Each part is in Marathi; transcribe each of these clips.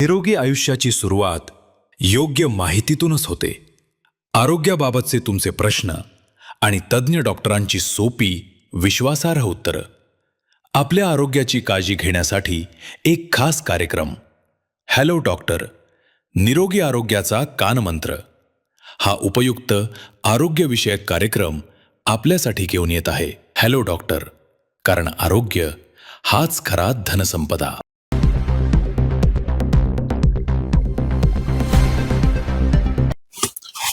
निरोगी आयुष्याची सुरुवात योग्य माहितीतूनच होते. आरोग्याबाबतचे तुमचे प्रश्न आणि तज्ज्ञ डॉक्टरांची सोपी विश्वासार्ह उत्तरं. आपल्या आरोग्याची काळजी घेण्यासाठी एक खास कार्यक्रम. हॅलो डॉक्टर, निरोगी आरोग्याचा कानमंत्र. हा उपयुक्त आरोग्यविषयक कार्यक्रम आपल्यासाठी घेऊन येत आहे हॅलो डॉक्टर, कारण आरोग्य हाच खरा धनसंपदा.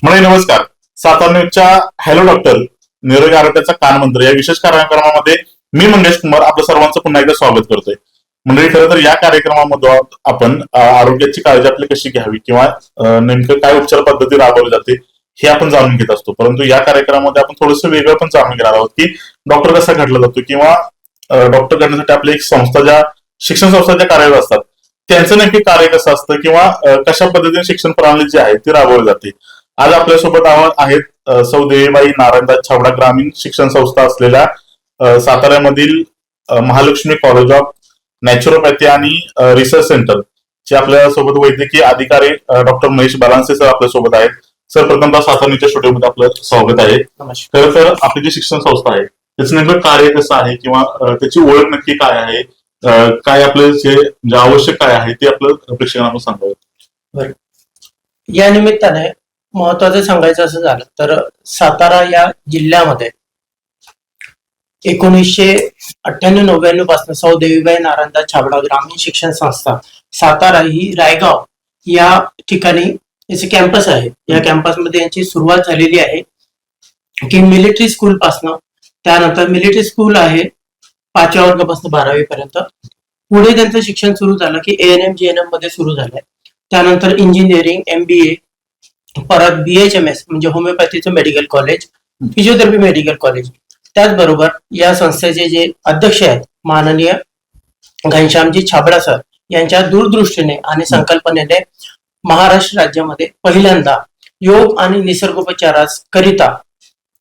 नमस्कार. सातारा न्यूजच्या हॅलो डॉक्टर, निरोगी आरोग्याचा कानमंत्र या विशेष कार्यक्रमामध्ये मी मंगेश कुमार आपलं सर्वांचं पुन्हा एकदा स्वागत करतोय. मंडळी, खरं तर या कार्यक्रमामध्ये आपण आरोग्याची काळजी आपली कशी घ्यावी किंवा नेमकं काय उपचार पद्धती राबवली जाते हे आपण जाणून घेत असतो. परंतु या कार्यक्रमामध्ये आपण थोडंसं वेगळं पण जाणून घेणार आहोत की डॉक्टर कसा घडला जातो किंवा डॉक्टर घडण्यासाठी आपली एक संस्था, ज्या शिक्षण संस्था ज्या कार्यरत असतात त्यांचं नेमके कार्य कसं असतं किंवा कशा पद्धतीने शिक्षण प्रणाली जी आहे ती राबवली जाते. आज आपल्यासोबत आहेत सौ देवीबाई नारायणदास छाबडा, ग्रामीण शिक्षण संस्था असलेल्या साताऱ्यामधील महालक्ष्मी कॉलेज ऑफ नॅचरोपॅथी आणि रिसर्च सेंटर चे आपल्यासोबत वैद्यकीय अधिकारी डॉक्टर महेश बलांसे सर आपल्यासोबत आहेत. सर, प्रथमतः साताऱ्याच्या स्टुडिओमध्ये आपलं स्वागत आहे. खरं तर आपली जी शिक्षण संस्था आहे त्याचं नेमकं कार्य कसं आहे किंवा त्याची ओळख नक्की काय आहे, काय आपलं जे आवश्यक काय आहे ते आपलं प्रेक्षकांना सांगावं. या निमित्ताने महत्वाचं सांगायचं असं झालं तर सातारा या जिल्ह्यामध्ये 1998-99 पासून सौ देवीबाई नारायणदास छाबडा ग्रामीण शिक्षण संस्था सातारा ही रायगाव या ठिकाणी याचे कॅम्पस आहे. या कॅम्पसमध्ये यांची सुरुवात झालेली आहे की मिलिटरी स्कूल पासनं, त्यानंतर मिलिटरी स्कूल आहे 5व्या वर्गापासून 12वी पर्यंत. पुढे त्यांचं शिक्षण सुरू झालं की ANM GNM मध्ये सुरू झालंय. त्यानंतर इंजिनिअरिंग, MBA, परत BHMS म्हणजे होमिओपॅथीचं medical college, physiotherapy medical college. त्याचबरोबर या संस्थेचे जे अध्यक्ष आहेत माननीय घनश्यामजी छाबडा सर यांच्या दूरदृष्टीने आणि संकल्पनेने महाराष्ट्र राज्यामध्ये पहिल्यांदा योग आणि निसर्गोपचाराकरिता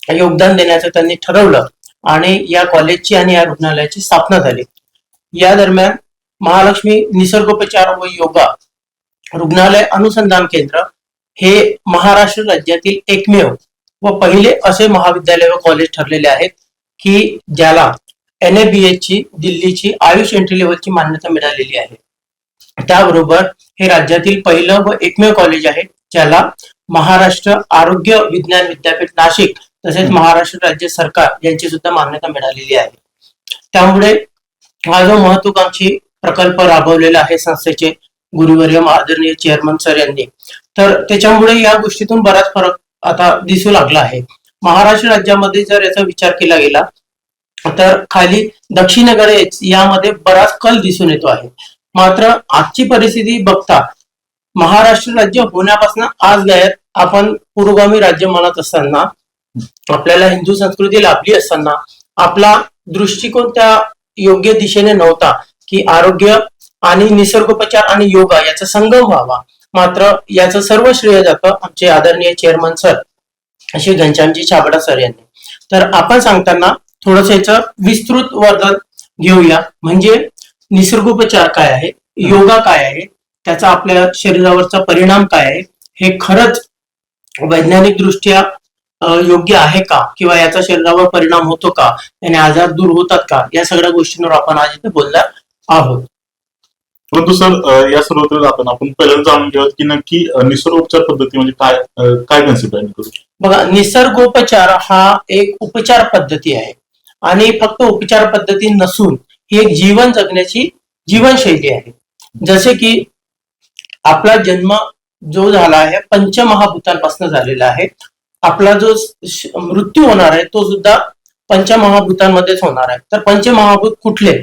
योगदान देण्याचं त्यांनी ठरवलं आणि या कॉलेजची आणि या रुग्णालयाची स्थापना झाली. या दरम्यान महालक्ष्मी निसर्गोपचार व योगा रुग्णालय अनुसंधान केंद्र हे महाराष्ट्र राज्यातील एकमेव व पहिले असे महाविद्यालय व कॉलेज ठरलेले आहेत की ज्याला NABH ची, दिल्लीची आयुष एंट्री लेवलची मान्यता मिळालेली आहे. त्याबरोबर हे राज्यातील पहिलं व एकमेव कॉलेज आहे ज्याला महाराष्ट्र आरोग्य विज्ञान विद्यापीठ नाशिक तसेच महाराष्ट्र राज्य सरकार यांची सुद्धा मान्यता मिळालेली आहे. त्यामुळे हा जो महत्वाकांक्षी प्रकल्प राबवलेला आहे संस्थेचे गुरुवर्य आदरणीय चेअरमन सर यांनी, तर त्याच्यामुळे या गोष्टीतून बराच फरक आता दिसू लागला आहे. महाराष्ट्र राज्यामध्ये जर याचा विचार केला गेला तर खाली दक्षिणेकडे यामध्ये बराच कल दिसून येतो आहे. मात्र आजची परिस्थिती बघता महाराष्ट्र राज्य होण्यापासून आज गायत आपण पुरोगामी राज्य म्हणत असताना, आपल्याला हिंदू संस्कृती लाभली असताना आपला दृष्टिकोन त्या योग्य दिशेने नव्हता की आरोग्य आणि निसर्गोपचार आणि योगा याचा संगम व्हावा. मात्र याचं सर्व श्रेय जातं आमचे आदरणीय चेअरमन सर असे घनश्यामजी छाबडा सर यांनी. तर आपण सांगताना थोडंसं याचं विस्तृत वर्णन घेऊया. म्हणजे निसर्गोपचार काय आहे, योगा काय आहे, त्याचा आपल्या शरीरावरचा परिणाम काय आहे, हे खरंच वैज्ञानिक दृष्ट्या योग्य आहे का किंवा याचा शरीरावर परिणाम होतो का, याने आजार दूर होतात का, या सगळ्या गोष्टींवर आपण आज इथे बोलणार आहोत. परंतु सर, या सर्व आपण पहिल्यांदा जाणून घेऊयात की नक्की निसर्गोपचार पद्धती म्हणजे काय काय कन्सेप्ट आहे. बघा, निसर्गोपचार हा एक उपचार पद्धती आहे आणि फक्त उपचार पद्धती नसून ही एक जीवन जगण्याची जीवनशैली आहे. जसे की आपला जन्म जो झाला आहे पंचमहाभूतांपासून झालेला आहे, आपला जो मृत्यू होणार आहे तो सुद्धा पंचमहाभूतांमध्येच होणार आहे. तर पंचमहाभूत कुठले?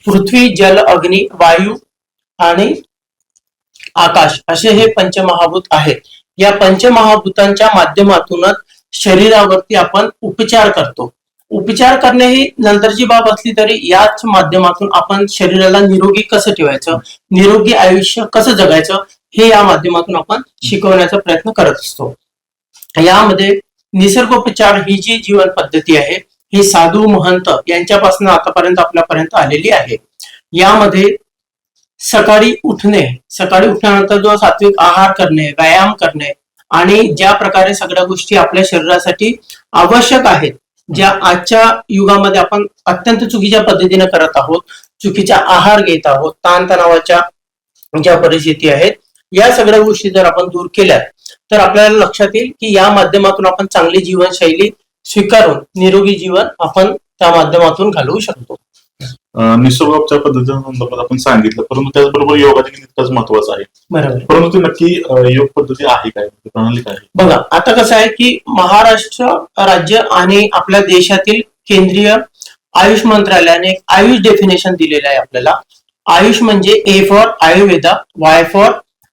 पृथ्वी, जल, अग्नी, वायू आणि आकाश असे हे पंचमहाभूत आहेत. या पंचमहाभूतांच्या माध्यमातूनच शरीरावरती आपण उपचार करतो. उपचार करणे ही नंतरची बाब असली तरी याच माध्यमातून आपण शरीराला निरोगी कसं ठेवायचं, निरोगी आयुष्य कसं जगायचं हे या माध्यमातून आपण शिकवण्याचा प्रयत्न करत असतो. यामध्ये निसर्गोपचार ही जी जीवन पद्धती आहे ही साधू महंत यांच्यापासून आतापर्यंत आपल्यापर्यंत आलेली आहे. यामध्ये सकाळी उठल्यानंतर जो सात्विक आहार करणे, व्यायाम करणे आणि ज्या प्रकारे सगळ्या गोष्टी आपल्या शरीरासाठी आवश्यक आहेत, ज्या आजच्या युगामध्ये आपण अत्यंत चुकीच्या पद्धतीने करत आहोत, चुकीचा आहार घेत आहोत, ताणतणावाच्या ज्या परिस्थिती आहेत, या सगळ्या गोष्टी जर आपण दूर केल्या तर आपल्याला लक्षात येईल की या माध्यमातून आपण चांगली जीवनशैली स्वीकारून निरोगी जीवन आपण त्या माध्यमातून घालवू शकतो. निसर्गोपचार पद्धतीच्या संदर्भात आपण सांगितलं, परंतु त्याचबरोबर योगा देखील तितकंच महत्वाचं आहे. बरोबर. परंतु ती नक्की योग पद्धती आहे काय, प्रणाली काय? बघा, आता कसं आहे की महाराष्ट्र राज्य आणि आपल्या देशातील केंद्रीय आयुष मंत्रालयाने एक आयुष डेफिनेशन दिलेलं आहे आपल्याला. आयुष म्हणजे A for Ayurveda, Y for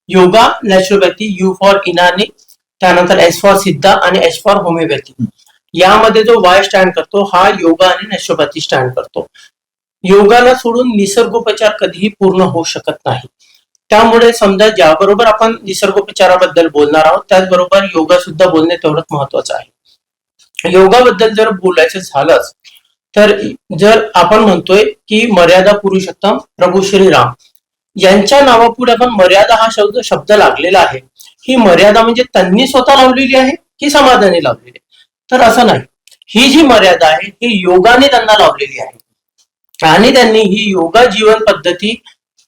yoga, naturopathy, you for इनानी, त्यानंतर एस फॉर सिद्धा आणि एच फॉर होमिओपॅथी. यामध्ये जो वाय स्टँड करतो हा योगा आणि नॅचरोपॅथी स्टँड करतो. योगाला सोडून निसर्गोपचार कधीही पूर्ण होऊ शकत नाही. त्यामुळे समजा ज्याबरोबर आपण निसर्गोपचाराबद्दल बोलणार आहोत त्याचबरोबर योगा सुद्धा बोलणे तेवढंच महत्वाचं आहे. योगाबद्दल जर बोलायचं झालंच तर जर आपण म्हणतोय की मर्यादा पुरुषोत्तम प्रभू श्रीराम यांच्या नावापुढे आपण मर्यादा हा शब्द लागलेला आहे. ही मर्यादा म्हणजे त्यांनी स्वतः लावलेली आहे की समाजाने लावलेली आहे? तर असं नाही. ही जी मर्यादा आहे ही योगाने त्यांना लावलेली आहे आणि त्यांनी ही योगा जीवन पद्धती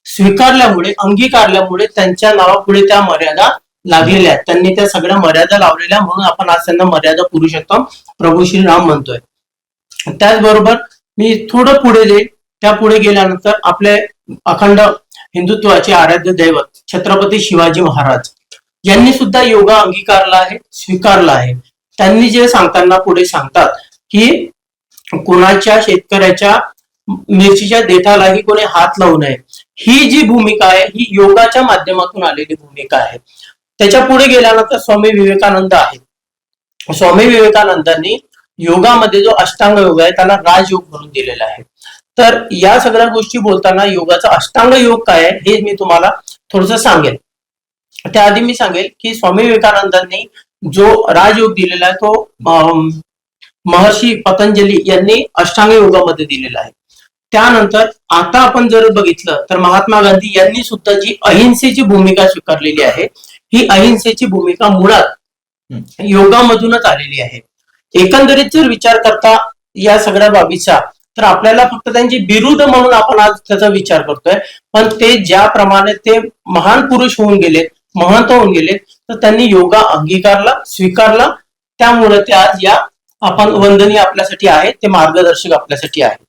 स्वीकारल्यामुळे, अंगीकारल्यामुळे त्यांच्या नावापुढे त्या मर्यादा लागलेल्या आहेत. त्यांनी त्या सगळ्या मर्यादा लावलेल्या, म्हणून आपण आज त्यांना मर्यादा पुरुषोत्तम प्रभू श्रीराम म्हणतोय. त्याचबरोबर मी थोडं पुढे जाईल. त्या पुढे गेल्यानंतर आपले अखंड हिंदुत्वाचे आराध्य दैवत छत्रपती शिवाजी महाराज यांनी सुद्धा योगा अंगीकारला आहे, स्वीकारला आहे. त्यांनी जे सांगताना पुढे सांगतात की कोणाच्या शेतकऱ्याच्या मिरचीच्या देठालाही कोणी हात लावू नये. ही जी भूमिका आहे ही योगाच्या माध्यमातून आलेली भूमिका आहे. त्याच्या पुढे गेल्यानंतर स्वामी विवेकानंद आहेत. स्वामी विवेकानंदांनी योगामध्ये जो अष्टांग योग आहे त्याला राजयोग म्हणून दिलेला आहे. तर या सगळ्या गोष्टी बोलताना योगाचा अष्टांग योग काय आहे हे मी तुम्हाला थोडस सांगेल. त्याआधी मी सांगेल की स्वामी विवेकानंदांनी जो राजयोग दिलेला आहे तो महर्षी पतंजली यांनी अष्टांग योगामध्ये दिलेला आहे. त्यानंतर आता आपण जर बघितलं तर महात्मा गांधी यांनी सुद्धा जी अहिंसेची भूमिका स्वीकारलेली आहे ही अहिंसेची भूमिका मुळात योगामधूनच आलेली आहे. एकंदरीत जर विचार करता या सगळ्या बाबीचा तर आपल्याला फक्त त्यांची बिरुद म्हणून आपण आज त्याचा विचार करतोय, पण ते ज्याप्रमाणे ते महान पुरुष होऊन गेले, महंत होऊन गेले, तर त्यांनी योगा अंगीकारला, स्वीकारला. त्यामुळे ते आज या आपण वंदनीय आपल्यासाठी आहे, ते मार्गदर्शक आपल्यासाठी आहे.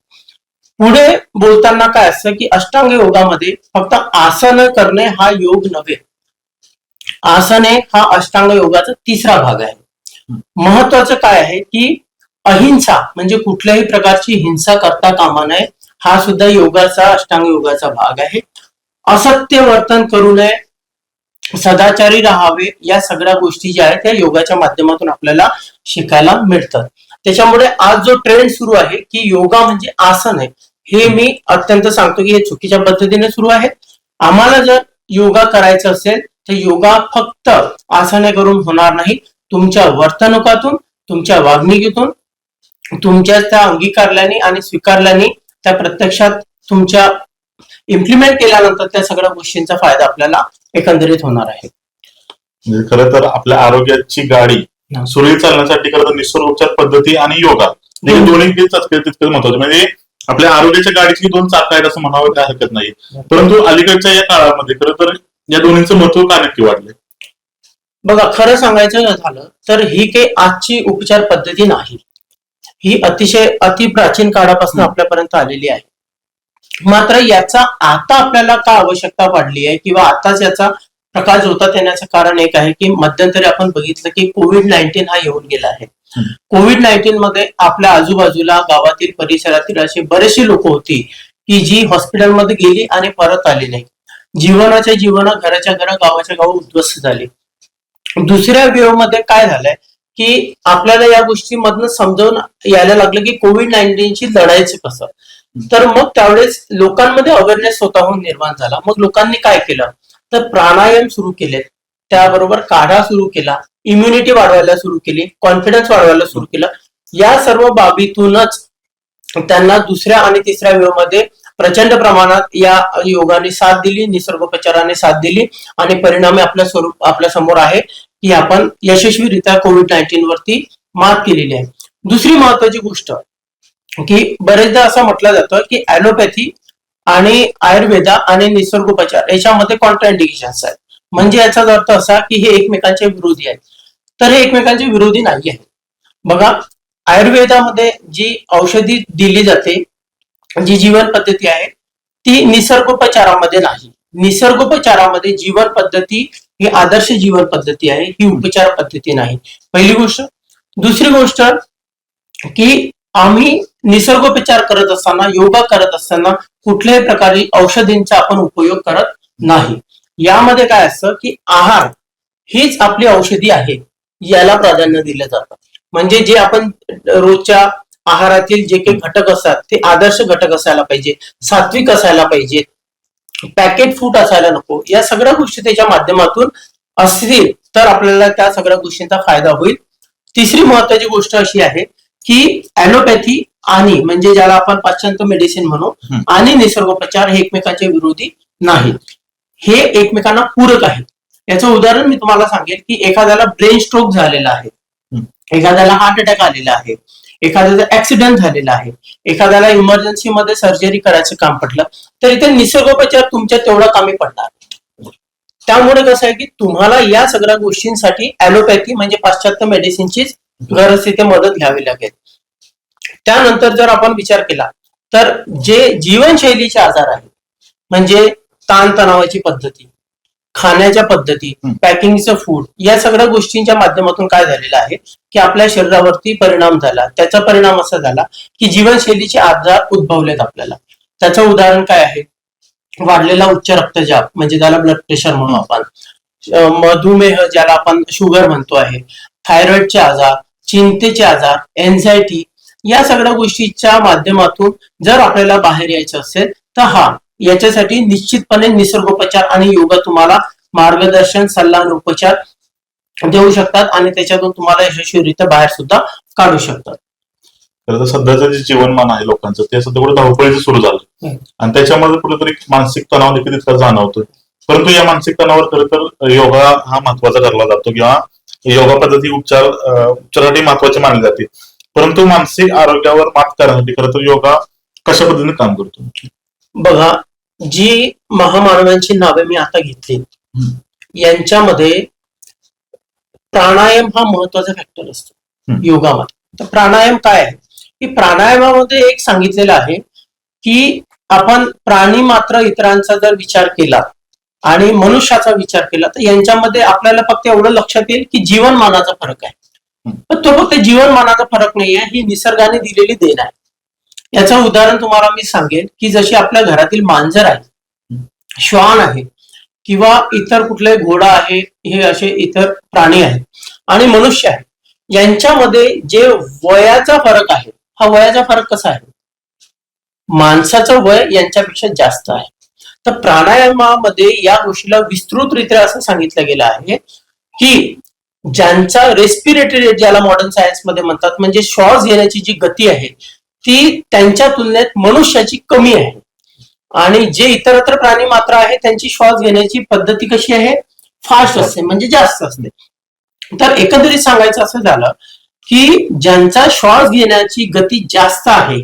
पुढे बोलताना काय असतं की अष्टांग योगामध्ये फक्त आसन करणे हा योग नव्हे. आसने हा अष्टांग योगाचा तिसरा भाग आहे. महत्वाचं काय आहे की अहिंसा म्हणजे कुठल्याही प्रकारची हिंसा करता कामा नये हा सुद्धा योगाचा, अष्टांग योगाचा भाग आहे. असत्य वर्तन करू नये, सदाचारी राहावे, या सगळ्या गोष्टी ज्या आहेत त्या योगाच्या माध्यमातून आपल्याला शिकायला मिळतात. त्याच्यामुळे आज जो ट्रेंड सुरू आहे की योगा म्हणजे आसन आहे, हे मी अत्यंत सांगतो की हे चुकीच्या पद्धतीने सुरू आहे. आम्हाला जर योगा करायचं असेल तर योगा फक्त आसने करून होणार नाही. तुमच्या वर्तणुकातून, तुमच्या वागणुकीतून, तुमच्या त्या अंगीकारल्याने आणि स्वीकारल्याने त्या प्रत्यक्षात तुमच्या इम्प्लिमेंट केल्यानंतर त्या सगळ्या गोष्टींचा फायदा आपल्याला एकंदरीत होणार आहे. म्हणजे खरं तर आपल्या आरोग्याची गाडी सुरळीत चालण्यासाठी खरं तर निसर्गोपचार पद्धती आणि योगा दोन्ही तितकंच महत्वाचं. म्हणजे आपल्या आरोग्याच्या गाडीची दोन चाक आहेत असं म्हणावं काय हरकत नाही. परंतु अलीकडच्या या काळामध्ये खरं तर या दोन्हीचं महत्व का नक्की वाढलंय? बघा, खरं सांगायचं झालं तर ही काही आजची उपचार पद्धती नाही. ही अतिशय अतिप्राचीन काळापासून आपल्यापर्यंत आलेली आहे. मात्र याचा आता आपल्याला का आवश्यकता वाढली आहे किंवा आताच याचा प्रकाश होतात येण्याचं कारण एक आहे की मध्यंतरी आपण बघितलं की कोविड-19 हा येऊन गेला आहे. कोविड-19 मध्ये आपल्या आजूबाजूला गावातील, परिसरातील अशी बरेचशी लोक होती की जी हॉस्पिटलमध्ये गेली आणि परत आली नाही. जीवनाच्या जीवन, घराच्या घर, गावाच्या गाव उद्ध्वस्त झाली. दुसऱ्या वेव्ह मध्ये काय झालंय की आपल्याला या गोष्टीमधनं समजावून यायला लागलं की कोविड-19ची लढायचं कसं. तर मग त्यावेळेस लोकांमध्ये अवेअरनेस स्वतःहून निर्माण झाला. मग लोकांनी काय केलं तर प्राणायाम सुरू केले, त्याबरोबर काढा सुरू केला, इम्युनिटी वाढवायला सुरू केली, कॉन्फिडन्स वाढवायला सुरू केलं. या सर्व बाबीतूनच त्यांना दुसऱ्या आणि तिसऱ्या वेव्ह मध्ये प्रचंड प्रमाणात या योगाने साथ दिली, निसर्गोपचाराने साथ दिली आणि परिणामी आपल्या समोर आहे की आपण यशस्वीरित्या कोविड-19 वरती मात केलेली आहे. दुसरी महत्वाची गोष्ट की बरेचदा असं म्हटलं जातं की ऍलोपॅथी आणि आयुर्वेदा आणि निसर्गोपचार याच्यामध्ये कॉन्ट्राइंडिकेशन्स आहेत. म्हणजे याचा अर्थ असा की हे एकमेकांचे विरोधी आहेत. तर हे एकमेकांचे विरोधी नाही आहे. बघा, आयुर्वेदामध्ये जी औषधी दिली जाते, जी जीवन पद्धती आहे, ती निसर्गोपचारामध्ये नाही. निसर्गोपचारामध्ये जीवन पद्धती ही आदर्श जीवन पद्धती आहे, ही उपचार पद्धती नाही. पहिली गोष्ट. दुसरी गोष्ट की आम्ही निसर्गोपचार करत असताना, योगा करत असताना कुठल्याही प्रकारची औषधींचा आपण उपयोग करत नाही. यामध्ये काय असतं की आहार हीच आपली औषधी आहे, याला प्राधान्य दिलं जातं. म्हणजे जे आपण रोजच्या आहारातील जे काही घटक असतात ते आदर्श घटक असायला पाहिजे, सात्विक असायला पाहिजे, पॅकेट फूड असायला नको. या सगळ्या गोष्टी त्याच्या माध्यमातून असतील तर आपल्याला त्या सगळ्या गोष्टींचा फायदा होईल. तिसरी महत्वाची गोष्ट अशी आहे की ऍलोपॅथी आणि म्हणजे ज्याला आपण पाश्चात्य मेडिसिन म्हणू आणि निसर्गोपचार हे एकमेकांचे विरोधी नाहीत, हे एकमेकांना पूरक आहेत. याचं उदाहरण मी तुम्हाला सांगेल की एखाद्याला ब्रेन स्ट्रोक झालेला आहे, एखाद्याला हार्ट अटॅक आलेला आहे, एखाद्याचा ऍक्सिडेंट झालेला आहे, एखाद्याला इमर्जन्सी मध्ये सर्जरी करायचं काम पडलं, तर इथे निसर्गोपचार तुमच्या तेवढा कामी पडणार. त्यामुळे कसं आहे की तुम्हाला या सगळ्या गोष्टींसाठी ऍलोपॅथी म्हणजे पाश्चात्य मेडिसिनचीच गरज तिथे मदत घ्यावी लागेल. त्यानंतर जर आपण विचार केला तर जे जीवनशैलीचे आजार आहेत, म्हणजे ताणतणावाची पद्धती, खाण्याच्या पद्धती, पॅकिंगचं फूड, या सगळ्या गोष्टींच्या माध्यमातून काय झालेलं आहे की आपल्या शरीरावरती परिणाम झाला. त्याचा परिणाम असा झाला की जीवनशैलीचे आजार उद्भवलेत आपल्याला. त्याचं उदाहरण काय आहे? वाढलेला उच्च रक्तचाप म्हणजे त्याला ब्लड प्रेशर म्हणू आपण, मधुमेह ज्याला आपण शुगर म्हणतो आहे, थायरॉइडचे आजार, चिंतेचे आजार, एन्झायटी, या सगळ्या गोष्टीच्या माध्यमातून जर आपल्याला बाहेर यायचं असेल तर याच्यासाठी निश्चितपणे निसर्गोपचार आणि योगा तुम्हाला मार्गदर्शन, सल्ला आणि उपचार देऊ शकतात आणि त्याच्यातून तुम्हाला यशस्वीरित्या बाहेर सुद्धा काढू शकतात. तर सध्याचं जे जीवनमान आहे लोकांचं ते सध्या कुठे धावपळीचं सुरू झालं आणि त्याच्यामध्ये कुठेतरी मानसिक तणाव देखील तितका जाणवतोय. परंतु या मानसिक तणावावर खरं तर योगा हा महत्वाचा ठरला जातो किंवा योगा पद्धती उपचारासाठी महत्वाची मानली जाते. परंतु मानसिक आरोग्यावर मात करण्यासाठी खरं तर योगा कशा पद्धतीने काम करतो? बघा, जी महामानवांची नावे मी आता घेतली यांच्यामध्ये प्राणायाम हा महत्वाचा फॅक्टर असतो योगामध्ये. तर प्राणायाम काय आहे की प्राणायामामध्ये एक सांगितलेलं आहे की आपण प्राणी मात्र इतरांचा जर विचार केला आणि मनुष्याचा विचार केला तर यांच्यामध्ये आपल्याला फक्त एवढं लक्षात येईल की जीवनमानाचा फरक आहे. पण तो फक्त जीवनमानाचा फरक नाही आहे, ही निसर्गाने दिलेली देण आहे. याचं उदाहरण तुम्हाला मी सांगेन की जशी आपल्या घरातील मांजर आहे, श्वान आहे किंवा इतर कुठले घोडा आहे, हे असे इतर प्राणी आहेत आणि मनुष्य आहे, यांच्यामध्ये जे वयाचा फरक आहे, हा वयाचा फरक कसा आहे? माणसाचं वय यांच्यापेक्षा जास्त आहे. तर प्राणायामामध्ये या गोष्टीला विस्तृतरित्या असं सांगितलं गेलं आहे की ज्यांचा रेस्पिरेटरी रेट ज्याला मॉडर्न सायन्स मध्ये म्हणतात, म्हणजे श्वास घेण्याची जी गती आहे ती त्यांच्या तुलनेत मनुष्याची कमी आहे आणि जे इतरत्र प्राणी मात्र आहे त्यांची श्वास घेण्याची पद्धती कशी आहे? फास्ट असते, म्हणजे जास्त असते. तर एकंदरीत सांगायचं असं झालं की ज्यांचा श्वास घेण्याची गती जास्त आहे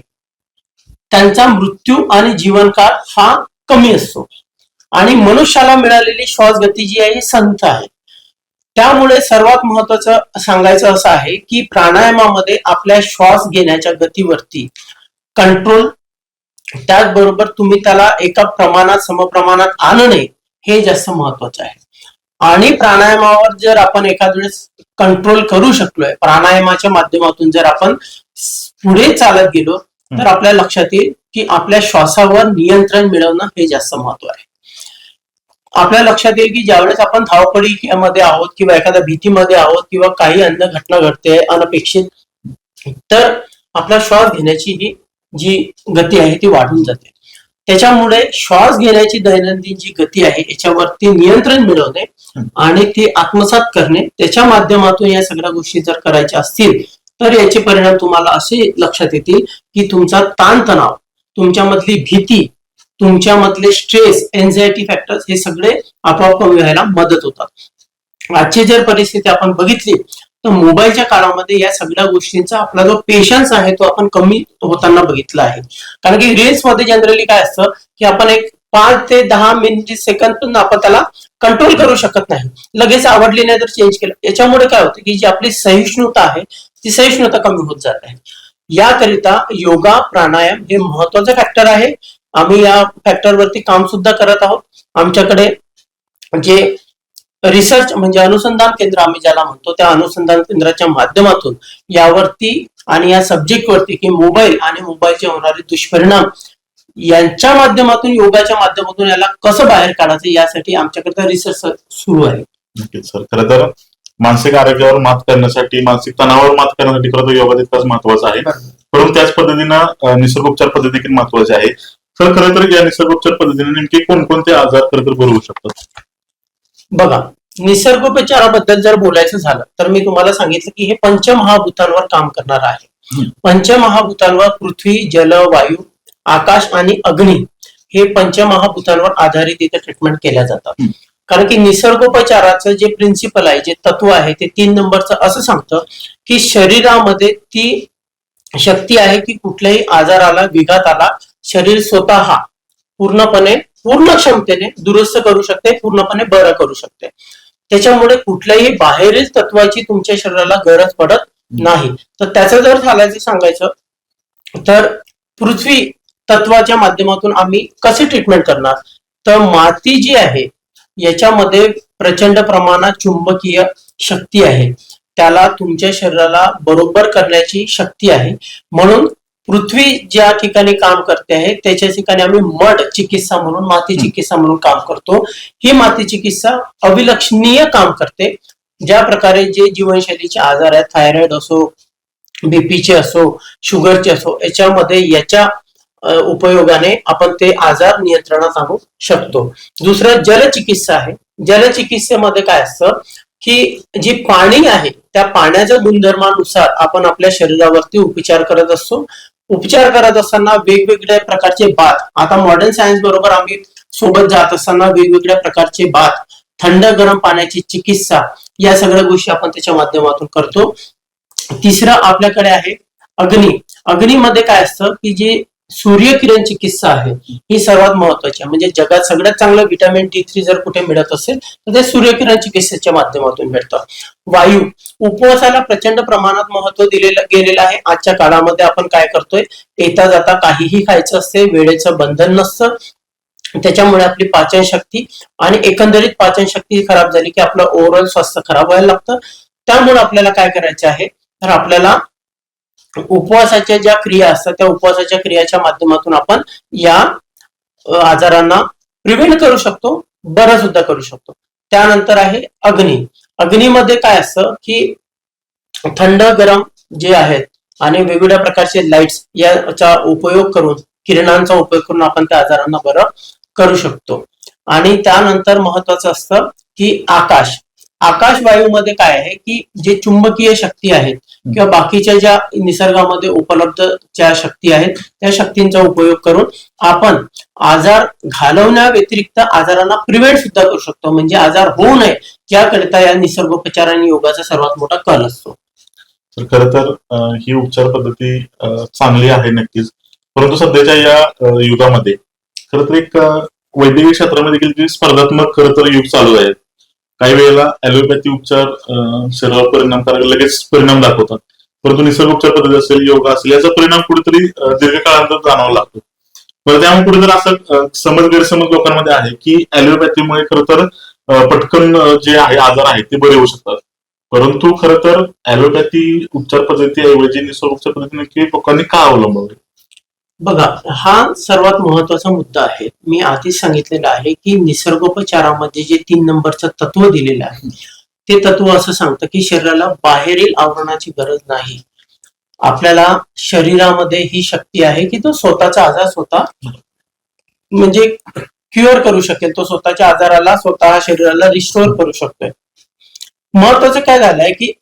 त्यांचा मृत्यू आणि जीवनकाळ हा कमी असतो आणि मनुष्याला मिळालेली श्वास गती जी आहे ही संथ आहे. त्यामुळे सर्वात महत्वाचं सांगायचं असं आहे की प्राणायामामध्ये आपल्या श्वास घेण्याच्या गतीवरती कंट्रोल, त्याचबरोबर तुम्ही त्याला एका प्रमाणात समप्रमाणात आणणे हे जास्त महत्वाचं आहे. आणि प्राणायामावर जर आपण एखाद्या वेळेस कंट्रोल करू शकलोय, प्राणायामाच्या माध्यमातून जर आपण पुढे चालत गेलो तर आपल्या लक्षात येईल की आपल्या श्वासावर नियंत्रण मिळवणं हे जास्त महत्व आहे. आपल्या लक्षात येईल की ज्यावेळेस आपण धावपळीमध्ये आहोत किंवा एखाद्या भीतीमध्ये आहोत किंवा काही अन्य घटना घडते अनपेक्षित, तर आपला श्वास घेण्याची ही जी गती आहे ती वाढून जाते. त्याच्यामुळे श्वास घेण्याची दैनंदिन जी गती आहे याच्यावरती नियंत्रण मिळवणे आणि ती आत्मसात करणे, त्याच्या माध्यमातून या सगळ्या गोष्टी जर करायच्या असतील तर याचे परिणाम तुम्हाला असे लक्षात येतील की तुमचा ताणतणाव, तुमच्यामधली भीती तुमच्यामधले स्ट्रेस, एन्झायटी फॅक्टर्स हे सगळे आपोआप कमी व्हायला मदत होतात. आजची जर परिस्थिती आपण बघितली तर मोबाईलच्या काळामध्ये या सगळ्या गोष्टींचा आपला जो पेशन्स आहे तो आपण कमी होताना बघितला आहे. कारण की रील्स मध्ये जनरली काय असतं की आपण एक 5 ते 10 मिनिट सेकंद पण आपण त्याला कंट्रोल करू शकत नाही, लगेच आवडली नाही तर चेंज केलं. याच्यामुळे काय होतं की जी आपली सहिष्णुता आहे ती सहिष्णुता कमी होत जात आहे. याकरिता योगा प्राणायाम हे महत्वाचं फॅक्टर आहे. आम्ही या फॅक्टरवरती काम सुद्धा करत आहोत. आमच्याकडे जे रिसर्च म्हणजे अनुसंधान केंद्र आम्ही ज्याला म्हणतो त्या अनुसंधान केंद्राच्या माध्यमातून यावरती आणि या सब्जेक्टवरती की मोबाईल आणि मोबाईलचे होणारे दुष्परिणाम यांच्या माध्यमातून, योगाच्या माध्यमातून याला कसं बाहेर काढायचं यासाठी आमच्याकडे रिसर्च सुरू आहे. नक्कीच सर. खरं तर मानसिक आरोग्यावर मात करण्यासाठी, मानसिक तणावावर मात करण्यासाठी खरं तर योगा तितकाच महत्वाचा आहे. परंतु त्याच पद्धतीनं निसर्गोपचार पद्धती देखील महत्वाचे आहे. सर खरं तर या निसर्गोपचार पद्धतीने नेमके कोणकोणते आजार खरं तर बरे होऊ शकतात? बघा, निसर्गोपचाराबद्दल जर बोलायचं झालं तर मी तुम्हाला सांगितलं की हे पंचमहाभूतांवर काम करणार आहे. पंचमहाभूतांवर पृथ्वी, जल, वायू, आकाश आणि अग्नी हे पंचमहाभूतांवर आधारित इथे ट्रीटमेंट केल्या जातात. कारण की निसर्गोपचाराचं जे प्रिन्सिपल आहे, जे तत्व आहे ते 3 नंबरचं असं सांगतं की शरीरामध्ये ती शक्ती आहे की कुठल्याही आजाराला, विघाताला शरीर स्वतः पूर्ण क्षमतेने दुरुस्त करू शकते, पूर्णपणे बरं करू शकते. त्याच्यामुळे कुठल्याही बाहेरील तत्वाची तुमच्या शरीराला गरज पडत नाही. तर त्याचं जर झाल्याचं सांगायचं तर पृथ्वी तत्वाच्या माध्यमातून आम्ही कसे ट्रीटमेंट करणार, तर माती जी आहे याच्यामध्ये प्रचंड प्रमाणात चुंबकीय शक्ती आहे, त्याला तुमच्या शरीराला बरोबर करण्याची शक्ती आहे. म्हणून पृथ्वी ज्या ठिकाणी काम करते आहे त्याच्या ठिकाणी आम्ही मड चिकित्सा म्हणून, माती चिकित्सा म्हणून काम करतो. ही माती चिकित्सा अविलक्षणीय काम करते. ज्या प्रकारे जे जीवनशैलीचे आजार आहेत, थायरॉइड असो, बीपीचे असो, शुगरचे असो, याच्यामध्ये याच्या उपयोगाने आपण ते आजार नियंत्रणात आणू शकतो. दुसरं जलचिकित्सा आहे. जलचिकित्सेमध्ये काय असतं की जी पाणी आहे त्या पाण्याच्या गुणधर्मानुसार आपण आपल्या शरीरावरती उपचार करत असतो. उपचार करत असताना वेगवेगळ्या प्रकारचे बाथ, आता मॉडर्न सायन्स बरोबर आम्ही सोबत जात असताना वेगवेगळ्या प्रकारचे बाथ, थंड गरम पाण्याची चिकित्सा, या सगळ्या गोष्टी आपण त्याच्या माध्यमातून करतो. तिसरं आपल्याकडे आहे अग्नी. अग्नीमध्ये काय असतं की जी सूर्यकिरण चिकित्सा आहे ही सर्वात महत्वाची आहे. म्हणजे जगात सगळ्यात चांगलं व्हिटॅमिन D3 जर कुठे मिळत असेल तर ते सूर्यकिरण चिकित्सेच्या माध्यमातून मिळतं. वायू, उपवासाला प्रचंड प्रमाणात महत्व दिलेलं गेलेलं आहे. आजच्या काळामध्ये आपण काय करतोय, येता जाता काहीही खायचं असते, वेळेचं बंधन नसतं. त्याच्यामुळे आपली पाचन शक्ती आणि एकंदरीत पाचन शक्ती खराब झाली की आपलं ओव्हरऑल स्वास्थ्य खराब व्हायला लागतं. त्यामुळे आपल्याला काय करायचं आहे, तर आपल्याला उपवासाच्या ज्या क्रिया असतात त्या उपवासाच्या क्रियाच्या माध्यमातून आपण या आजारांना प्रिव्हेंट करू शकतो, बरं सुद्धा करू शकतो. त्यानंतर आहे अग्नी. अग्नीमध्ये काय असतं की थंड गरम जे आहेत आणि वेगवेगळ्या प्रकारचे लाईट्स याचा उपयोग करून, किरणांचा उपयोग करून आपण त्या आजारांना बरं करू शकतो. आणि त्यानंतर महत्वाचं असतं की आकाश. आकाश वायूमध्ये काय आहे की जे चुंबकीय शक्ती आहेत किंवा बाकीच्या ज्या निसर्गामध्ये उपलब्ध ज्या शक्ती आहेत त्या शक्तींचा उपयोग करून आपण आजार घालवण्या व्यतिरिक्त आजारांना प्रिव्हेंट सुद्धा करू शकतो. म्हणजे आजार होऊ नये याकरिता या निसर्गोपचार आणि योगाचा सर्वात मोठा कल असतो. तर खरं तर ही उपचार पद्धती चांगली आहे नक्कीच. परंतु सध्याच्या या युगामध्ये खरं तर एक वैद्यकीय क्षेत्रामध्ये देखील जी स्पर्धात्मक खरं तर युग चालू आहे. काही वेळेला ऍलोपॅथी उपचार शरीरावर परिणामकारक लगेच परिणाम दाखवतात, परंतु निसर्गोपचार पद्धती असेल, योगा असेल, याचा परिणाम कुठेतरी दीर्घकाळानंतर जाणवावा लागतो. तर त्यामुळे कुठेतरी असं समज गैरसमज लोकांमध्ये आहे की ऍलोपॅथीमुळे खरं तर पटकन जे आहे आजार आहेत ते बरे होऊ शकतात. परंतु खरं तर ऍलोपॅथी उपचार पद्धतीऐवजी निसर्गोपचार पद्धती नक्की लोकांनी का अवलंबावी? बघा, हा सर्वात महत्वाचा मुद्दा आहे. मी आधीच सांगितलेलं आहे की निसर्गोपचारामध्ये जे 3 नंबरचं तत्व दिलेलं आहे ते तत्व असं सांगतं की शरीराला बाहेरील आवरणाची गरज नाही. आपल्याला शरीरामध्ये ही शक्ती आहे की तो स्वतःचा आजार स्वतः म्हणजे क्युअर करू शकेल, तो स्वतःच्या आजाराला, स्वतः शरीराला रिस्टोअर करू शकतोय. महत्वाचं काय झालंय की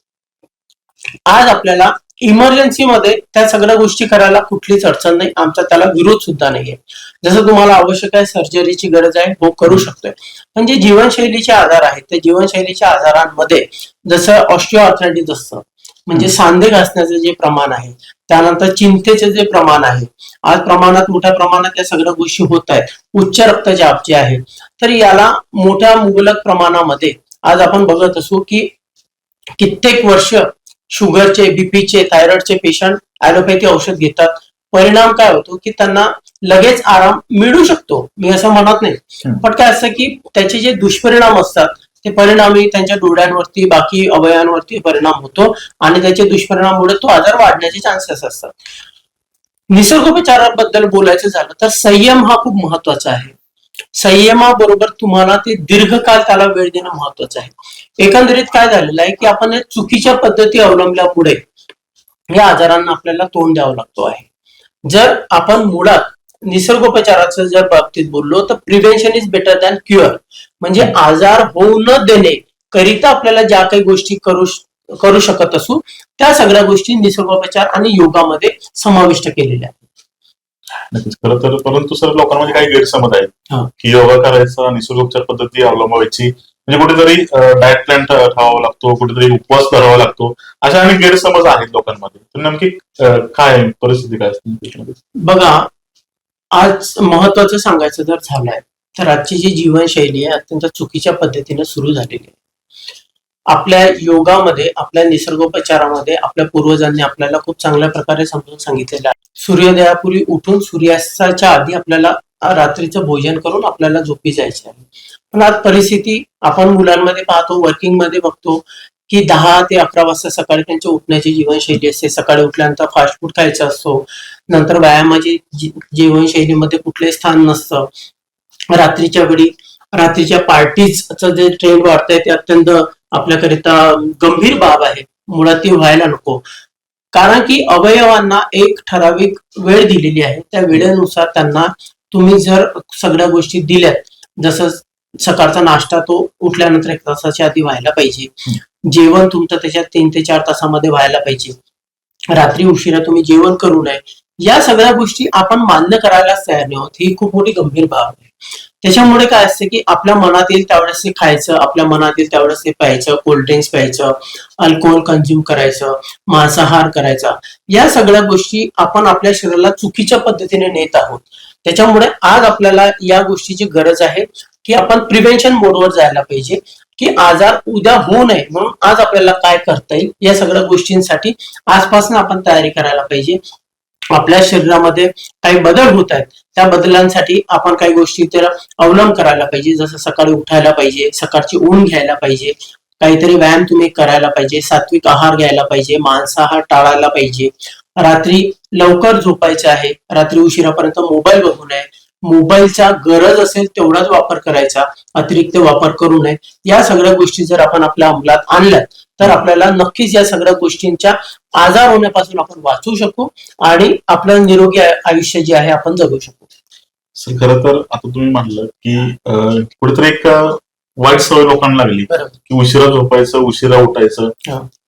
आज आपल्याला इमर्जन्सीमध्ये त्या सगळ्या गोष्टी करायला कुठलीच अडचण नाही, आमचा त्याला विरोध सुद्धा नाहीये. जसं तुम्हाला आवश्यक आहे, सर्जरीची गरज आहे, हो करू शकतोय. पण जे जीवनशैलीचे आजार आहेत त्या जीवनशैलीच्या आजारांमध्ये जसं ऑस्टिओआर्थरायटिस असतं, म्हणजे सांधे घासण्याचं जे प्रमाण आहे, त्यानंतर चिंतेचे जे प्रमाण आहे, आज प्रमाणात मोठ्या प्रमाणात या सगळ्या गोष्टी होत आहेत. उच्च रक्तचाप जे आहे, तर याला मोठ्या मुबलक प्रमाणामध्ये आज आपण बघत असू की कित्येक वर्ष शुगरचे, बीपीचे, थायरॉइडचे पेशंट ऍलोपॅथी औषध घेतात. परिणाम काय होतो की त्यांना लगेच आराम मिळू शकतो, मी असं म्हणत नाही, पण काय असतं की त्याचे जे दुष्परिणाम असतात ते परिणामी त्यांच्या डोळ्यांवरती, बाकी अवयवांवरती परिणाम होतो आणि त्याचे दुष्परिणामामुळे तो आजार वाढण्याचे चान्सेस असतात. निसर्गोपचाराबद्दल बोलायचं झालं तर संयम हा खूप महत्वाचा आहे. संयमाबरोबर तुम्हाला ते दीर्घकाळ त्याला वेळ देणं महत्वाचं आहे. एकंदरीत काय झालेलं आहे की आपण चुकीच्या पद्धती अवलंबल्यामुळे या आजारांना आपल्याला तोंड द्यावं लागतो आहे. जर आपण मुळात निसर्गोपचाराचं जर बाबतीत बोललो तर prevention is better than cure, म्हणजे आजार होऊ न देणे करिता आपल्याला ज्या काही गोष्टी करू शकत असू त्या सगळ्या गोष्टी निसर्गोपचार आणि योगामध्ये समाविष्ट केलेल्या आहेत. नक्कीच. खरं तर परंतु सर लोकांमध्ये काही गैरसमज आहे हा. की योगा करायचा, निसर्गोपचार पद्धती अवलंबायची, म्हणजे कुठेतरी डाएट प्लॅन ठेवावा लागतो, कुठेतरी उपवास करावा लागतो, अशा अनेक गैरसमज आहेत लोकांमध्ये. तर नेमकी काय परिस्थिती काय असते त्याच्यामध्ये? बघा, आज महत्वाचं सांगायचं जर झालंय तर आजची जी जीवनशैली आहे अत्यंत चुकीच्या पद्धतीने सुरू झालेली आहे. आपल्या योगामध्ये, आपल्या निसर्गोपचारामध्ये आपल्या पूर्वजांनी आपल्याला खूप चांगल्या प्रकारे समजून सांगितलेलं आहे. सूर्योदयापूर्वी उठून सूर्यास्ताच्या आधी आपल्याला रात्रीचं भोजन करून आपल्याला झोपी जायचे आहे. पण आज परिस्थिती आपण मुलांमध्ये पाहतो, वर्किंग मध्ये बघतो की 10 ते 11 वाजता सकाळी त्यांची उठण्याची जीवनशैली असते. सकाळी उठल्यानंतर फास्ट फूड खायचं असतो, नंतर व्यायामाची जीवनशैलीमध्ये कुठलंही स्थान नसतं. रात्रीच्या पार्टीजचं जे ट्रेंड वाढतंय ते अत्यंत आपल्याकरिता गंभीर बाब आहे. मुळात ती व्हायला नको, कारण की अवयवांना एक ठराविक वेळ दिलेली आहे. त्या वेळेनुसार त्यांना तुम्ही जर सगळ्या गोष्टी दिल्यात, जसं सकाळचा नाश्ता तो उठल्यानंतर 1 तासाच्या आधी व्हायला पाहिजे, जेवण तुमचं त्याच्यात 3 ते 4 तासामध्ये व्हायला पाहिजे, रात्री उशिरा तुम्ही जेवण करू नये, या सगळ्या गोष्टी आपण मान्य करायलाच तयार नाही होत. ही खूप मोठी गंभीर बाब आहे. त्याच्यामुळे काय असते की आपल्या मनात येईल त्यावेळेस ते खायचं, आपल्या मनात येईल त्यावेळेस ते प्यायचं, कोल्ड्रिंक्स प्यायचं, अल्कोहोल कंझ्युम करायचं, मांसाहार करायचा, या सगळ्या गोष्टी आपण आपल्या शरीराला चुकीच्या पद्धतीने नेत आहोत. त्याच्यामुळे आज आपल्याला या गोष्टीची गरज आहे की आपण प्रिव्हेन्शन मोडवर जायला पाहिजे की आजार उद्या होऊ नये म्हणून आज आपल्याला काय करता येईल या सगळ्या गोष्टींसाठी आजपासून आपण तयारी करायला पाहिजे. आपल्या शरीरामध्ये काही बदल होत आहेत, त्या बदलांसाठी आपण काही गोष्टी तर अवलंब करायला पाहिजे. जसं सकाळी उठायला पाहिजे, सकाळची ऊन घ्यायला पाहिजे, काहीतरी व्यायाम तुम्ही करायला पाहिजे, सात्विक आहार घ्यायला पाहिजे, मांसाहार टाळायला पाहिजे, रात्री लवकर झोपायचं आहे, रात्री उशिरापर्यंत मोबाईल बघू नये, मोबाईलचा गरज असेल तेवढाच वापर करायचा, अतिरिक्त वापर करू नये. या सगळ्या गोष्टी जर आपण आपल्या अंमलात आणल्यात तर आपल्याला नक्कीच या सगळ्या गोष्टींच्या आजार होण्यापासून आपण वाचू शकू आणि आपलं निरोगी आयुष्य जे आहे आपण जगू शकू. सर खरं तर आता तुम्ही म्हटलं की कुठेतरी एक वाईट सवय लोकांना लागली की उशिरा झोपायचं, उशिरा उठायचं.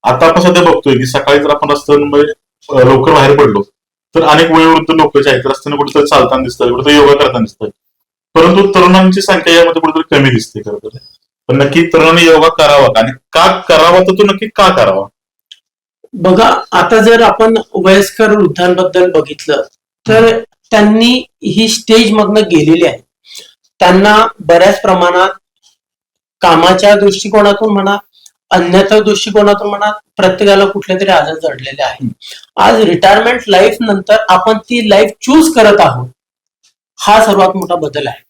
आता आपण सध्या बघतोय की सकाळी जर आपण रस्त्यावर लवकर बाहेर पडलो तर अनेक वयोवृद्ध लोक जे आहेत रस्त्याने कुठेतरी चालताना दिसतात, कुठेतरी योगा करताना दिसतात, परंतु तरुणांची संख्या यामध्ये कुठेतरी कमी दिसते. खरं तर पण नक्की तरुणांनी योगा करावा आणि का करावा, तर तो नक्की का करावा? बघा, आता जर आपण वयस्कर वृद्धांबद्दल बघितलं तर त्यांनी ही स्टेज मधनं गेलेली आहे. त्यांना बऱ्याच प्रमाणात कामाच्या दृष्टिकोनातून म्हणा, अन्यथा दृष्टिकोनातून म्हणा, प्रत्येकाला कुठले तरी आजार जडलेले आहेत. आज रिटायरमेंट लाईफ नंतर आपण ती लाईफ चूज करत आहोत, हा सर्वात मोठा बदल आहे.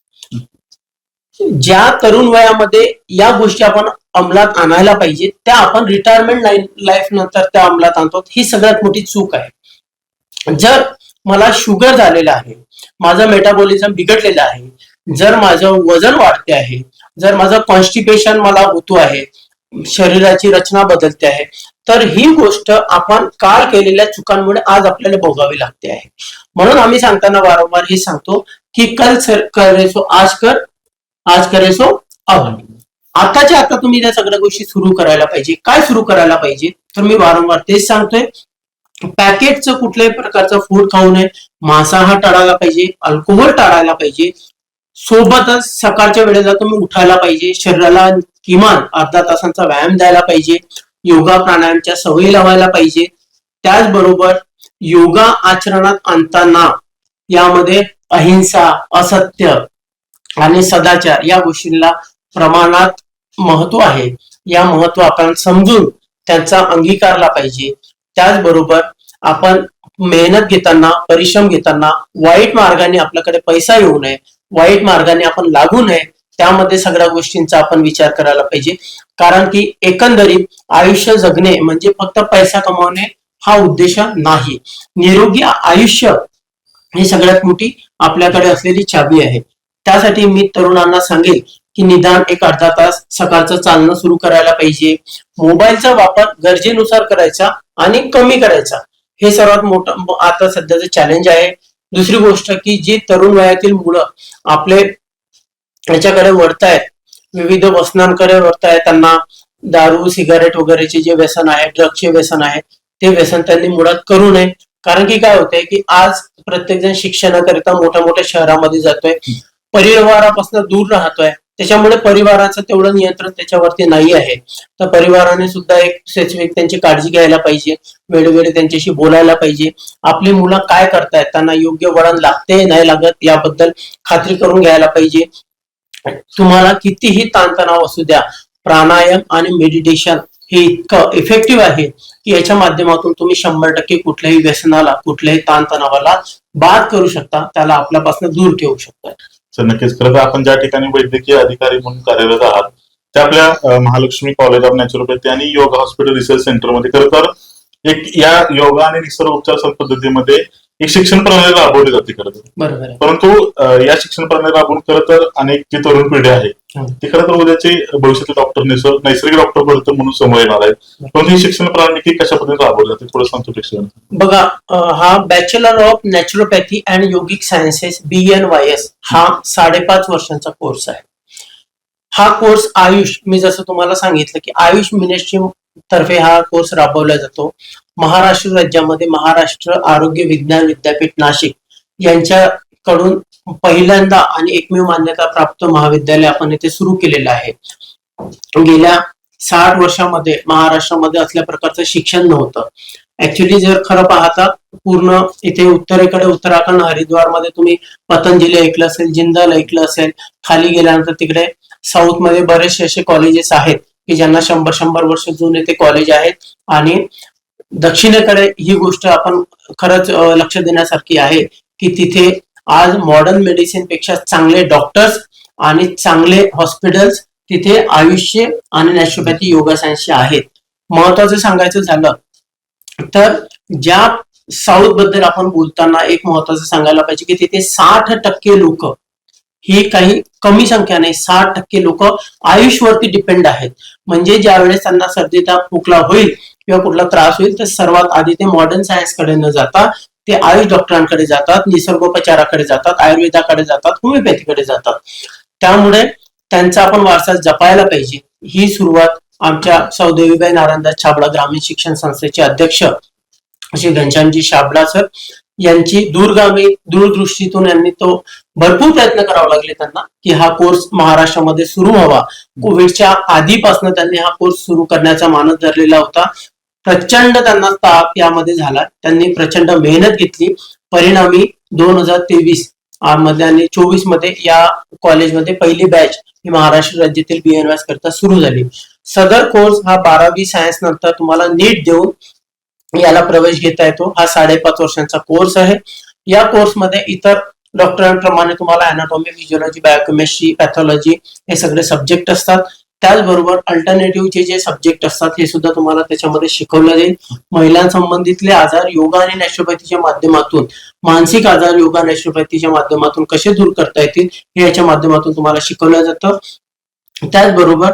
ज्या तरुण वयामध्ये या गोष्टी आपण अंमलात आणायला पाहिजे त्या आपण रिटायरमेंट लाईफ नंतर त्या अंमलात आणतो, ही सगळ्यात मोठी चूक आहे. जर मला शुगर झालेलं आहे, माझं मेटाबॉलिझम बिघडलेलं आहे, जर माझं वजन वाढते आहे, जर माझं कॉन्स्टिपेशन मला होतो आहे, शरीराची रचना बदलते आहे, तर ही गोष्ट आपण काल केलेल्या चुकांमुळे आज आपल्याला भोगावी लागते आहे. म्हणून आम्ही सांगताना वारंवार हे सांगतो की कल करे सो आज करे सो अब. आताच्या आता तुम्ही त्या सगळ्या गोष्टी सुरू करायला पाहिजे. काय सुरू करायला पाहिजे तर मी वारंवार तेच सांगतोय पॅकेटचं कुठल्याही प्रकारचं फूड खाऊ नये, मांसाहार टाळायला पाहिजे, अल्कोहोल टाळायला पाहिजे. सोबतच सकाळच्या वेळेला तुम्ही उठायला पाहिजे, शरीराला किमान अर्धा तासांचा व्यायाम द्यायला पाहिजे, योगा प्राणायामच्या सवयी लावायला पाहिजे. त्याचबरोबर योगा आचरणात आणताना यामध्ये अहिंसा, असत्य आणि सदाचार या गोष्टींना प्रमाणात महत्व आहे. या महत्व आपण समजून त्यांचा अंगीकारला पाहिजे. त्याचबरोबर आपण मेहनत घेताना, परिश्रम घेताना वाईट मार्गाने आपल्याकडे पैसा येऊ नये, वाईट मार्गाने आपण लागू नये, त्यामध्ये सगळ्या गोष्टींचा आपण विचार करायला पाहिजे. कारण की एकंदरीत आयुष्य जगणे म्हणजे फक्त पैसा कमवणे हा उद्देश नाही. निरोगी आयुष्य ही सगळ्यात मोठी आपल्याकडे असलेली चाबी आहे. त्यासाठी मी तरुणांना सांगेल की निदान एक अर्धा तास सकाळचं चालणं सुरू करायला पाहिजे. मोबाईलचा वापर गरजेनुसार करायचा आणि कमी करायचा, हे सर्वात मोठं आता सध्याचं चॅलेंज आहे. दुसरी गोष्ट की जी तरुण वयातील मुलं आपले याच्याकडे वळतायत, विविध व्यसनांकडे वळतायत, त्यांना दारू, सिगारेट वगैरेचे जे व्यसन आहे, ड्रग्सचे व्यसन आहे, ते व्यसन त्यांनी मुळात करू नये. कारण की काय होतंय की आज प्रत्येक जण शिक्षणाकरिता मोठ्या मोठ्या शहरामध्ये जातोय, परिवारापासून दूर राहतोय, त्याच्यामुळे परिवाराचं तेवढं नियंत्रण त्याच्यावरती नाही आहे. तर परिवाराने सुद्धा एक स्पेसिफिक त्यांची काळजी घ्यायला पाहिजे, वेळोवेळी त्यांच्याशी बोलायला पाहिजे. आपली मुलं काय करतायत, त्यांना योग्य वळण लागते नाही लागत याबद्दल खात्री करून घ्यायला पाहिजे. तुम्हाला कितीही ताणतणाव असू द्या, प्राणायाम आणि मेडिटेशन हे इतकं इफेक्टिव्ह आहे की याच्या माध्यमातून तुम्ही 100% कुठल्याही व्यसनाला, कुठल्याही ताणतणावाला बाद करू शकता, त्याला आपल्यापासून दूर ठेवू शकता. तर नक्कीच खरं तर आपण ज्या ठिकाणी वैद्यकीय अधिकारी म्हणून कार्यरत आहात त्या आपल्या महालक्ष्मी कॉलेज ऑफ नॅचरोपॅथी आणि योगा हॉस्पिटल रिसर्च सेंटरमध्ये खरं तर एक या योगा आणि निसर्ग उपचार पद्धतीमध्ये एक शिक्षण प्रणाली राबवली जाते खरं तर. बरोबर आहे. परंतु या शिक्षण प्रणाली राबवून खरं तर अनेक जी तरुण पिढी आहे ती खरं तर उद्याचे भविष्यातील डॉक्टर, नैसर्गिक डॉक्टर पर्यंत म्हणून समोर येणार आहे. परंतु ही शिक्षण प्रणाली की कशा पद्धतीने राबवली जाते थोडं सांगतो प्रेक्षकांना. बघा, हा bachelor of naturopathy and yogic sciences BNYS हा 5.5 वर्षांचा कोर्स आहे. हा कोर्स आयुष, मी जसं तुम्हाला सांगितलं की आयुष मिनिस्ट्री तर्फे हा कोर्स राबवला जातो. महाराष्ट्र राज्यामध्ये महाराष्ट्र आरोग्य विज्ञान विद्यापीठ नाशिक यांच्याकडून पहिल्यांदा आणि एकमेव मान्यता प्राप्त महाविद्यालय आपण इथे सुरू केलेलं आहे. गेल्या 60 वर्षामध्ये महाराष्ट्रामध्ये असल्या प्रकारचं शिक्षण नव्हतं. ऍक्च्युली जर खरं पाहता पूर्ण इथे उत्तरेकडे उत्तराखंड, हरिद्वार मध्ये तुम्ही पतंजली ऐकलं असेल, जिंदाल ऐकलं असेल. खाली गेल्यानंतर तिकडे साऊथ मध्ये बरेचसे असे कॉलेजेस आहेत की ज्यांना 100 वर्ष जुने ते कॉलेज आहेत. आणि दक्षिणेकडे ही गोष्ट आपण खरंच लक्ष देण्यासारखी आहे की तिथे आज मॉडर्न मेडिसिन पेक्षा चांगले डॉक्टर्स आणि चांगले हॉस्पिटल्स तिथे आयुष्य आणि नॅचरोपॅथी योगा सायन्सचे आहेत. महत्वाचं सांगायचं झालं तर ज्या साऊथ बद्दल आपण बोलताना एक महत्वाचं सांगायला पाहिजे की तिथे 60% लोक, ही काही कमी संख्या नाही, 60% लोक आयुषवरती डिपेंड आहेत. म्हणजे ज्या वेळेस त्यांना सर्दी ताप खोकला होईल किंवा कुठला त्रास होईल तर सर्वात आधी ते मॉडर्न सायन्स कडे न जाता ते आयुष डॉक्टरांकडे जातात, निसर्गोपचाराकडे जातात, आयुर्वेदाकडे जातात, होमिओपॅथीकडे जातात. त्यामुळे त्यांचा आपण वारसा जपायला पाहिजे. ही सुरुवात आमच्या सौ देवीबाई नारायणदास छाबडा ग्रामीण शिक्षण संस्थेचे अध्यक्ष श्री घनश्यामजी छाबडा सर यांची दूरगामी दूरदृष्टीतून यांनी तो भरपूर प्रयत्न करावे लागले त्यांना की हा कोर्स महाराष्ट्रामध्ये सुरू व्हावा. कोविडच्या आधीपासून त्यांनी हा कोर्स सुरू करण्याचा मानस धरलेला होता. प्रचंड त्यांना ताप यामध्ये झाला, त्यांनी प्रचंड मेहनत घेतली. परिणामी 2023 मध्ये आणि 24 मध्ये या कॉलेजमध्ये पहिली बॅच ही महाराष्ट्र राज्यातील BNYS करता सुरू झाली. सदर कोर्स हा 12वी सायन्स नंतर तुम्हाला नीट देऊन याला प्रवेश घेता येतो. हा 5.5 वर्षांचा कोर्स आहे. या कोर्समध्ये इतर डॉक्टरांप्रमाणे तुम्हाला अॅनाटॉमी, फिजिओलॉजी, बायोकेमिस्ट्री, पॅथॉलॉजी हे सगळे सब्जेक्ट असतात. त्याचबरोबर अल्टरनेटिव्हचे जे सब्जेक्ट असतात हे सुद्धा तुम्हाला त्याच्यामध्ये शिकवलं जाईल. महिलांसंबंधितले आजार योगा आणि नॅचरोपॅथीच्या माध्यमातून, मानसिक आजार योगा नॅचरोपॅथीच्या माध्यमातून कसे दूर करता येतील हे याच्या माध्यमातून तुम्हाला शिकवलं जातं. त्याचबरोबर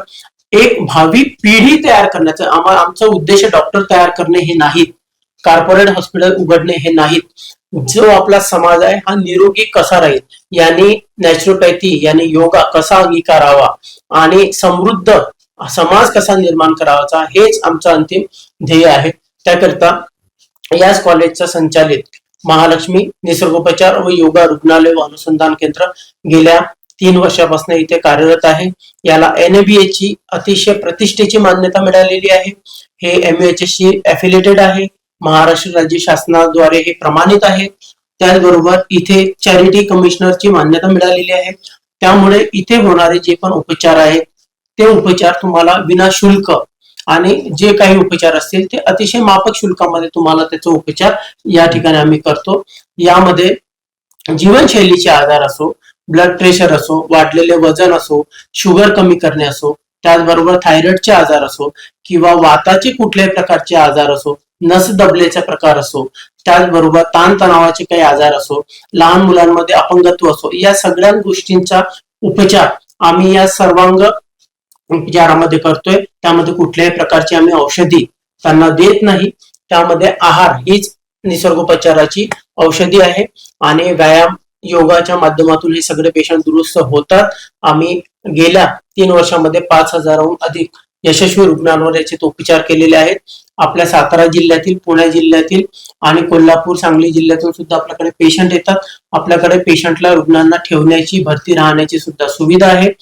एक भावी पिढी तयार करण्याचं आमचा उद्देश डॉक्टर तयार करणे हे नाहीत, कॉर्पोरेट हॉस्पिटल उघडणे हे नाहीत. जो आपला समाज आहे हा निरोगी कसा राहील, यानी नॅचरोपॅथी यानी योगा कसा अंगीकारावा आणि समृद्ध समाज कसा निर्माण करावाचा हेच आमचं अंतिम ध्येय आहे. त्याकरता याच कॉलेजचा संचालित महालक्ष्मी निसर्गोपचार व योगा रुग्णालय व अनुसंधान केंद्र गेल्या 3 वर्षापासून इथे कार्यरत आहे. याला NABH ची अतिशय प्रतिष्ठेची मान्यता मिळालेली आहे. हे MUHS शी एफिलिएटेड आहे. महाराष्ट्र राज्य शासनाद्वारे हे प्रमाणित आहे. त्याचबरोबर इथे चॅरिटी कमिशनरची मान्यता मिळालेली आहे. त्यामुळे इथे होणारे जे पण उपचार आहेत ते उपचार तुम्हाला विनाशुल्क आणि जे काही उपचार असतील ते अतिशय माफक शुल्कामध्ये तुम्हाला त्याचा उपचार या ठिकाणी आम्ही करतो. यामध्ये जीवनशैलीचे आजार असो, ब्लड प्रेशर असो, वाढलेले वजन असो, शुगर कमी करणे असो, त्याचबरोबर थायरॉइडचे आजार असो किंवा वाताचे कुठल्याही प्रकारचे आजार असो, नस दबलेचा प्रकार असो, त्याचबरोबर ताणतणावाचे काही आजार असो, लहान मुलांमध्ये अपंगत्व असो, या सगळ्या गोष्टींचा उपचार आम्ही या सर्वांग उपचारामध्ये करतोय. त्यामध्ये कुठल्याही प्रकारची आम्ही औषधी त्यांना देत नाही. त्यामध्ये आहार हीच निसर्गोपचाराची औषधी आहे आणि व्यायाम योगाच्या माध्यमातून हे सगळे पेशंट दुरुस्त होतात. आम्ही गेल्या 3 वर्षामध्ये 5,000हून अधिक यशस्वी रुग्णांवर याचे उपचार केलेले आहेत. आपल्या सातारा जिल्ह्यातील, पुणे जिल्ह्यातील आणि कोल्हापूर, सांगली जिल्ह्यातून सुद्धा आपल्याकडे पेशंट येतात. आपल्याकडे पेशंटला, रुग्णांना ठेवण्याची, भरती राहण्याची सुद्धा सुविधा आहे.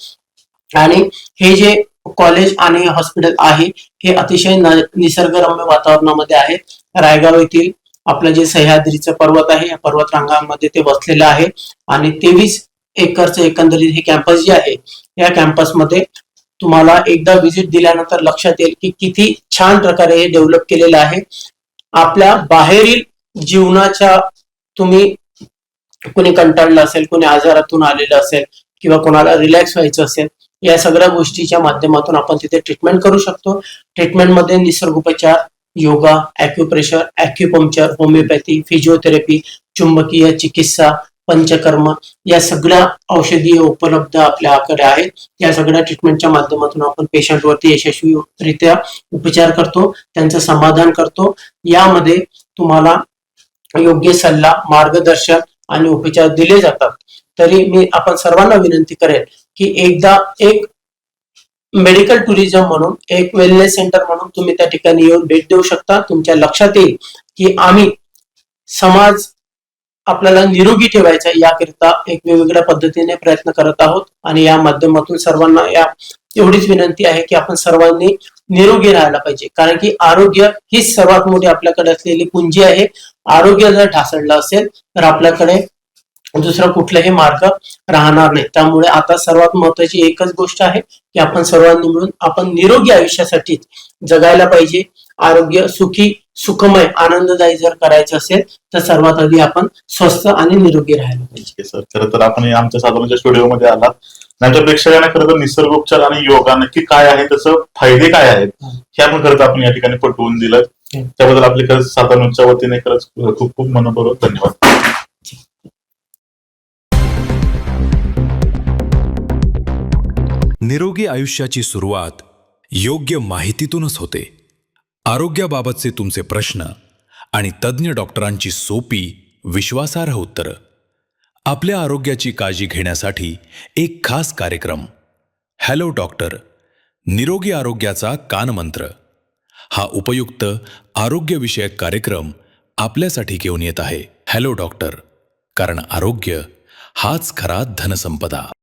आणि हे जे कॉलेज आणि हॉस्पिटल आहे हे अतिशय निसर्गरम्य वातावरणामध्ये आहे. रायगाव येथील आपलं जे सह्याद्रीचं पर्वत आहे या पर्वत रांगांमध्ये ते वसलेलं आहे आणि 23 एकरचं एकंदरीत हे कॅम्पस जे आहे या कॅम्पसमध्ये तुम्हाला एकदा व्हिजिट दिल्यानंतर लक्षात येईल की किती छान प्रकारे हे डेव्हलप केलेलं आहे. आपल्या बाहेरील जीवनाच्या, तुम्ही कोणी कंटाळलं असेल, कोणी आजारातून आलेलं असेल किंवा कोणाला रिलॅक्स व्हायचं असेल, या सगळ्या गोष्टीच्या माध्यमातून आपण तिथे ट्रीटमेंट करू शकतो. ट्रीटमेंटमध्ये निसर्गोपचार, yoga, acupressure, acupuncture, homeopathy, physiotherapy, चुंबकीय चिकित्सा, पंचकर्म या सगळ्या औषधी उपलब्ध आपल्याकडे आहेत. या सगळ्या ट्रीटमेंटच्या माध्यमातून आपण पेशंटवरती यशस्वीरित्या उपचार करतो, त्यांचं समाधान करतो. यामध्ये तुम्हाला योग्य सल्ला, मार्गदर्शन आणि उपचार दिले जातात. तरी मी आपण सर्वांना विनंती करेन की एकदा एक मेडिकल टुरिझम म्हणून, एक वेलनेस सेंटर म्हणून तुम्ही त्या ठिकाणी येऊन भेट देऊ शकता. तुमच्या लक्षात येईल की आम्ही समाज आपल्याला निरोगी ठेवायचा याकरिता एक वेगवेगळ्या पद्धतीने प्रयत्न करत आहोत आणि या माध्यमातून सर्वांना एवढीच विनंती आहे की आपण सर्वांनी निरोगी राहायला पाहिजे. कारण की आरोग्य हीच सर्वात मोठी आपल्याकडे असलेली पुंजी आहे. आरोग्य जर ढासळलं असेल तर आपल्याकडे दुसरा कुठलाही मार्ग राहणार नाही. त्यामुळे आता सर्वात महत्वाची एकच गोष्ट आहे की आपण सर्वांनी मिळून आपण निरोगी आयुष्यासाठी जगायला पाहिजे. आरोग्य सुखी, सुखमय, आनंददायी जर करायचं असेल तर सर्वात आधी आपण स्वस्थ आणि निरोगी राहायला पाहिजे. सर, खरं तर आपण आमच्या साधारणच्या स्टुडिओमध्ये आलात. आमच्या प्रेक्षकांना खरं तर निसर्गोपचार आणि योगा नक्की काय आहे, त्याचं फायदे काय आहेत हे आपण खरं तर आपण या ठिकाणी पटवून दिलं. त्याबद्दल आपले खरंच सातारच्या वतीने खरंच खूप खूप मनपूर्वक धन्यवाद. निरोगी आयुष्याची सुरुवात योग्य माहितीतूनच होते. आरोग्याबाबतचे तुमचे प्रश्न आणि तज्ज्ञ डॉक्टरांची सोपी, विश्वासार्ह उत्तरं. आपल्या आरोग्याची काळजी घेण्यासाठी एक खास कार्यक्रम, हॅलो डॉक्टर, निरोगी आरोग्याचा कानमंत्र. हा उपयुक्त आरोग्यविषयक कार्यक्रम आपल्यासाठी घेऊन येत आहे हॅलो डॉक्टर, कारण आरोग्य हाच खरा धनसंपदा.